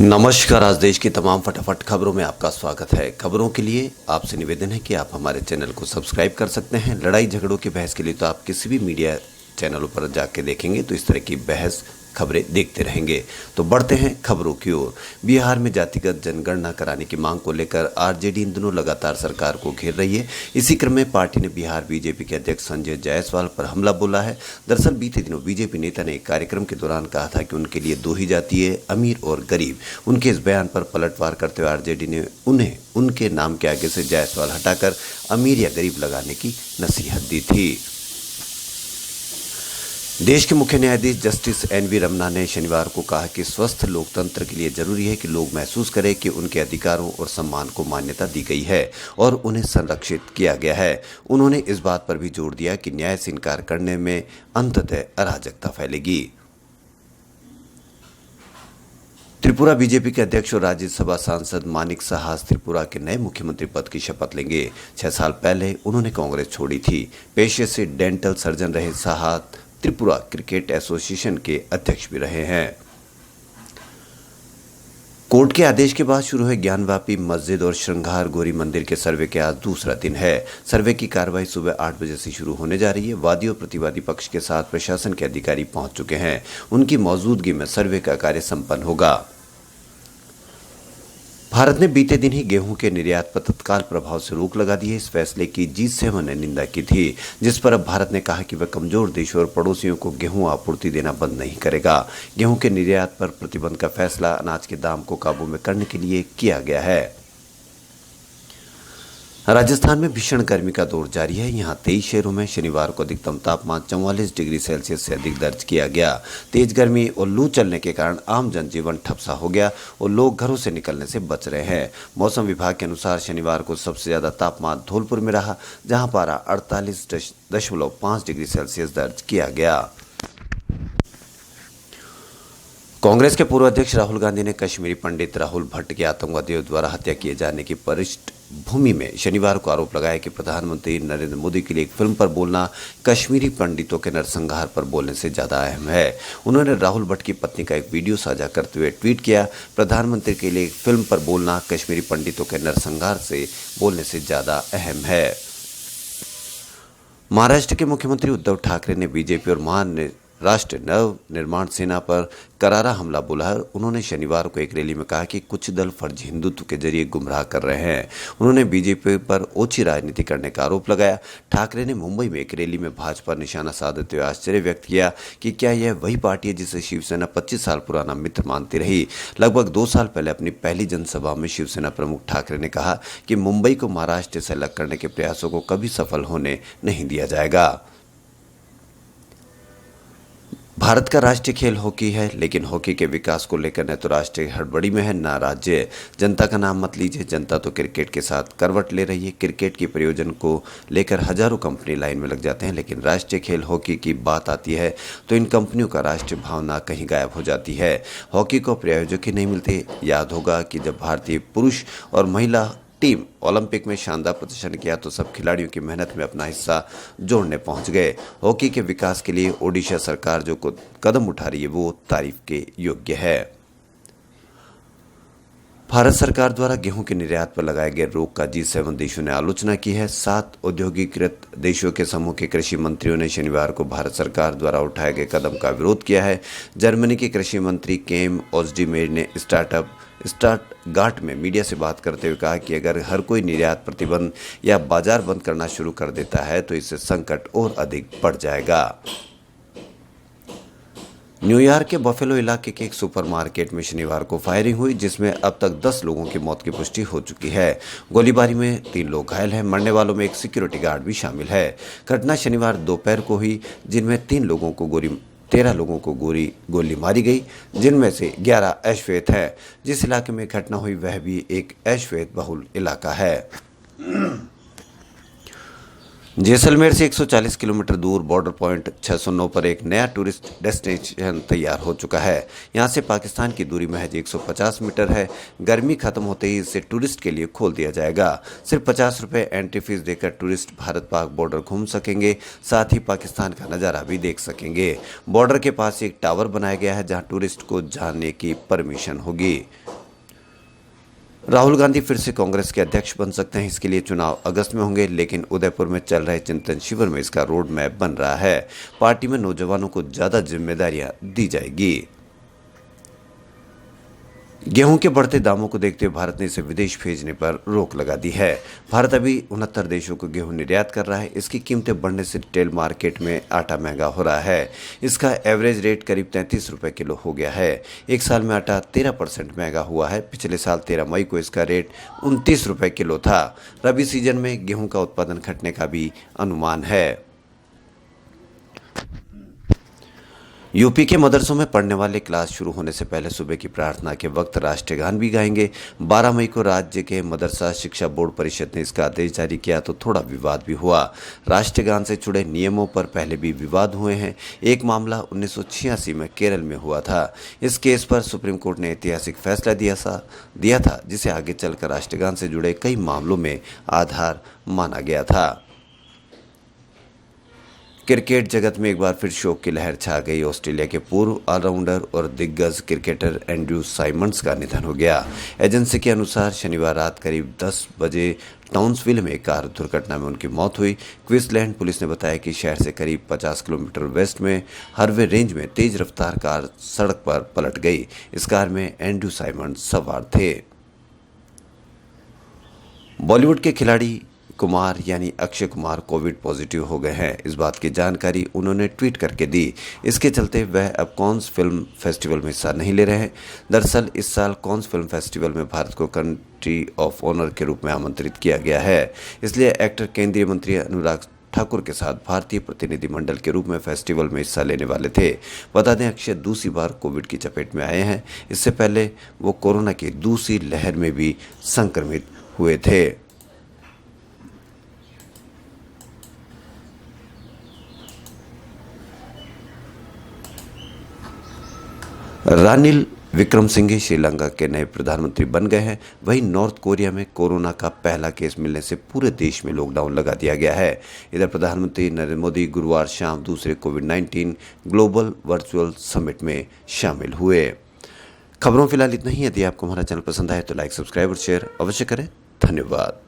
नमस्कार। आज देश की तमाम फटाफट खबरों में आपका स्वागत है। खबरों के लिए आपसे निवेदन है कि आप हमारे चैनल को सब्सक्राइब कर सकते हैं। लड़ाई झगड़ों की बहस के लिए तो आप किसी भी मीडिया चैनलों पर जाके देखेंगे तो इस तरह की बहस खबरें देखते रहेंगे। तो बढ़ते हैं खबरों की ओर। बिहार में जातिगत जनगणना कराने की मांग को लेकर आरजेडी इन दिनों लगातार सरकार को घेर रही है। इसी क्रम में पार्टी ने बिहार बीजेपी के अध्यक्ष संजय जायसवाल पर हमला बोला है। दरअसल बीते दिनों बीजेपी नेता ने एक कार्यक्रम के दौरान कहा था कि उनके लिए दो ही जाति है, अमीर और गरीब। उनके इस बयान पर पलटवार करते हुए आरजेडी ने उन्हें उनके नाम के आगे से जायसवाल हटाकर अमीर या गरीब लगाने की नसीहत दी थी। देश के मुख्य न्यायाधीश जस्टिस एनवी रमन्ना ने शनिवार को कहा कि स्वस्थ लोकतंत्र के लिए जरूरी है कि लोग महसूस करें कि उनके अधिकारों और सम्मान को मान्यता दी गई है और उन्हें संरक्षित किया गया है। उन्होंने इस बात पर भी जोर दिया कि न्याय से इनकार करने में अंततः अराजकता फैलेगी। त्रिपुरा बीजेपी के अध्यक्ष और राज्यसभा सांसद मानिक साहा त्रिपुरा के नए मुख्यमंत्री पद की शपथ लेंगे। 6 साल पहले उन्होंने कांग्रेस छोड़ी थी। पेशे से डेंटल सर्जन रहे साहा त्रिपुरा क्रिकेट एसोसिएशन के अध्यक्ष भी रहे हैं। कोर्ट के आदेश के बाद शुरू हुए ज्ञानवापी मस्जिद और श्रृंगार गौरी मंदिर के सर्वे के आज दूसरा दिन है। सर्वे की कार्रवाई सुबह 8 बजे से शुरू होने जा रही है। वादी और प्रतिवादी पक्ष के साथ प्रशासन के अधिकारी पहुंच चुके हैं। उनकी मौजूदगी में सर्वे का कार्य संपन्न होगा। भारत ने बीते दिन ही गेहूं के निर्यात पर तत्काल प्रभाव से रोक लगा दी है। इस फैसले की G7 ने निंदा की थी, जिस पर अब भारत ने कहा कि वह कमजोर देशों और पड़ोसियों को गेहूं आपूर्ति देना बंद नहीं करेगा। गेहूं के निर्यात पर प्रतिबंध का फैसला अनाज के दाम को काबू में करने के लिए किया गया है। राजस्थान में भीषण गर्मी का दौर जारी है। यहाँ 23 शहरों में शनिवार को अधिकतम तापमान 44 डिग्री सेल्सियस से अधिक दर्ज किया गया। तेज गर्मी और लू चलने के कारण आम जनजीवन ठप सा हो गया और लोग घरों से निकलने से बच रहे हैं। मौसम विभाग के अनुसार शनिवार को सबसे ज्यादा तापमान धौलपुर में रहा, जहां पारा 48.5 डिग्री सेल्सियस दर्ज किया गया। कांग्रेस के पूर्व अध्यक्ष राहुल गांधी ने कश्मीरी पंडित राहुल भट्ट के आतंकवादियों द्वारा हत्या किए जाने की पृष्ठभूमि में शनिवार को आरोप लगाया कि प्रधानमंत्री नरेंद्र मोदी के लिए एक फिल्म पर बोलना कश्मीरी पंडितों के नरसंहार पर बोलने से ज्यादा अहम है। उन्होंने राहुल भट्ट की पत्नी का एक वीडियो साझा करते हुए ट्वीट किया, प्रधानमंत्री के लिए एक फिल्म पर बोलना कश्मीरी पंडितों के नरसंहार से बोलने से ज्यादा अहम है। महाराष्ट्र के मुख्यमंत्री उद्धव ठाकरे ने बीजेपी और महान राष्ट्र नव निर्माण सेना पर करारा हमला बोला है। उन्होंने शनिवार को एक रैली में कहा कि कुछ दल फर्जी हिंदुत्व के जरिए गुमराह कर रहे हैं। उन्होंने बीजेपी पर ओछी राजनीति करने का आरोप लगाया। ठाकरे ने मुंबई में एक रैली में भाजपा पर निशाना साधते हुए आश्चर्य व्यक्त किया कि क्या यह वही पार्टी है जिसे शिवसेना 25 साल पुराना मित्र मानती रही। लगभग 2 साल पहले अपनी पहली जनसभा में शिवसेना प्रमुख ठाकरे ने कहा कि मुंबई को महाराष्ट्र से अलग करने के प्रयासों को कभी सफल होने नहीं दिया जाएगा। भारत का राष्ट्रीय खेल हॉकी है, लेकिन हॉकी के विकास को लेकर न तो राष्ट्रीय हड़बड़ी में है न राज्य। जनता का नाम मत लीजिए, जनता तो क्रिकेट के साथ करवट ले रही है। क्रिकेट के प्रयोजन को लेकर हजारों कंपनी लाइन में लग जाते हैं, लेकिन राष्ट्रीय खेल हॉकी की बात आती है तो इन कंपनियों का राष्ट्रीय भावना कहीं गायब हो जाती है। हॉकी को प्रायोजक ही नहीं मिलते। याद होगा कि जब भारतीय पुरुष और महिला टीम ओलंपिक में शानदार प्रदर्शन किया तो सब खिलाड़ियों की मेहनत में अपना हिस्सा जोड़ने पहुंच गए। हॉकी के विकास के लिए ओडिशा सरकार जो कदम उठा रही है वो तारीफ के योग्य है। भारत सरकार द्वारा गेहूं के निर्यात पर लगाए गए रोक का G7 देशों ने आलोचना की है। 7 औद्योगिकृत देशों के समूह के कृषि मंत्रियों ने शनिवार को भारत सरकार द्वारा उठाए गए कदम का विरोध किया है। जर्मनी के कृषि मंत्री केम ओस्डीमेर ने स्टटगार्ट में मीडिया से बात करते हुए कहा कि अगर हर कोई निर्यात प्रतिबंध या बाजार बंद करना शुरू कर देता है तो इससे संकट और अधिक बढ़ जाएगा। न्यूयॉर्क के बफेलो इलाके के एक सुपरमार्केट में शनिवार को फायरिंग हुई, जिसमें अब तक 10 लोगों की मौत की पुष्टि हो चुकी है। गोलीबारी में 3 लोग घायल हैं। मरने वालों में एक सिक्योरिटी गार्ड भी शामिल है। घटना शनिवार दोपहर को हुई, जिनमें 13 लोगों को गोली मारी गई, जिनमें से 11 अश्वेत हैं। जिस इलाके में घटना हुई वह भी एक अश्वेत बहुल इलाका है। जैसलमेर से 140 किलोमीटर दूर बॉर्डर पॉइंट 609 पर एक नया टूरिस्ट डेस्टिनेशन तैयार हो चुका है। यहां से पाकिस्तान की दूरी महज 150 मीटर है। गर्मी खत्म होते ही इसे टूरिस्ट के लिए खोल दिया जाएगा। सिर्फ 50 रुपये एंट्री फीस देकर टूरिस्ट भारत पाक बॉर्डर घूम सकेंगे, साथ ही पाकिस्तान का नज़ारा भी देख सकेंगे। बॉर्डर के पास एक टावर बनाया गया है जहाँ टूरिस्ट को जाने की परमिशन होगी। राहुल गांधी फिर से कांग्रेस के अध्यक्ष बन सकते हैं। इसके लिए चुनाव अगस्त में होंगे, लेकिन उदयपुर में चल रहे चिंतन शिविर में इसका रोड मैप बन रहा है। पार्टी में नौजवानों को ज्यादा जिम्मेदारियां दी जाएगी। गेहूं के बढ़ते दामों को देखते हुए भारत ने इसे विदेश भेजने पर रोक लगा दी है। भारत अभी 69 देशों को गेहूं निर्यात कर रहा है। इसकी कीमतें बढ़ने से रिटेल मार्केट में आटा महंगा हो रहा है। इसका एवरेज रेट करीब 33 रुपए किलो हो गया है। एक साल में आटा 13% महंगा हुआ है। पिछले साल 13 मई को इसका रेट 29 रुपए किलो था। रबी सीजन में गेहूं का उत्पादन घटने का भी अनुमान है। यूपी के मदरसों में पढ़ने वाले क्लास शुरू होने से पहले सुबह की प्रार्थना के वक्त राष्ट्रगान भी गाएंगे। 12 मई को राज्य के मदरसा शिक्षा बोर्ड परिषद ने इसका आदेश जारी किया तो थोड़ा विवाद भी हुआ। राष्ट्रगान से जुड़े नियमों पर पहले भी विवाद हुए हैं। एक मामला 1986 में केरल में हुआ था। इस केस पर सुप्रीम कोर्ट ने ऐतिहासिक फैसला दिया था, जिसे आगे चलकर राष्ट्रगान से जुड़े कई मामलों में आधार माना गया था। क्रिकेट जगत में एक बार फिर शोक की लहर छा गई। ऑस्ट्रेलिया के पूर्व ऑलराउंडर और दिग्गज क्रिकेटर एंड्रू साइमंड्स का निधन हो गया। एजेंसी के अनुसार शनिवार रात करीब 10 बजे टाउन्सविल में एक कार दुर्घटना में उनकी मौत हुई। क्वींसलैंड पुलिस ने बताया कि शहर से करीब 50 किलोमीटर वेस्ट में हरवे रेंज में तेज रफ्तार कार सड़क पर पलट गई। इस कार में एंड्रू साइमंड्स सवार थे। बॉलीवुड के खिलाड़ी कुमार यानी अक्षय कुमार कोविड पॉजिटिव हो गए हैं। इस बात की जानकारी उन्होंने ट्वीट करके दी। इसके चलते वह अब कॉन्स फिल्म फेस्टिवल में हिस्सा नहीं ले रहे हैं। दरअसल इस साल कॉन्स फिल्म फेस्टिवल में भारत को कंट्री ऑफ ऑनर के रूप में आमंत्रित किया गया है। इसलिए एक्टर केंद्रीय मंत्री अनुराग ठाकुर के साथ भारतीय प्रतिनिधिमंडल के रूप में फेस्टिवल में हिस्सा लेने वाले थे। बता दें, अक्षय दूसरी बार कोविड की चपेट में आए हैं। इससे पहले वो कोरोना की दूसरी लहर में भी संक्रमित हुए थे। रानिल विक्रमसिंघे श्रीलंका के नए प्रधानमंत्री बन गए हैं। वहीं नॉर्थ कोरिया में कोरोना का पहला केस मिलने से पूरे देश में लॉकडाउन लगा दिया गया है। इधर प्रधानमंत्री नरेंद्र मोदी गुरुवार शाम दूसरे कोविड-19 ग्लोबल वर्चुअल समिट में शामिल हुए। खबरों फिलहाल इतना ही। यदि आपको हमारा चैनल पसंद आए तो लाइक, सब्सक्राइब और शेयर अवश्य करें। धन्यवाद।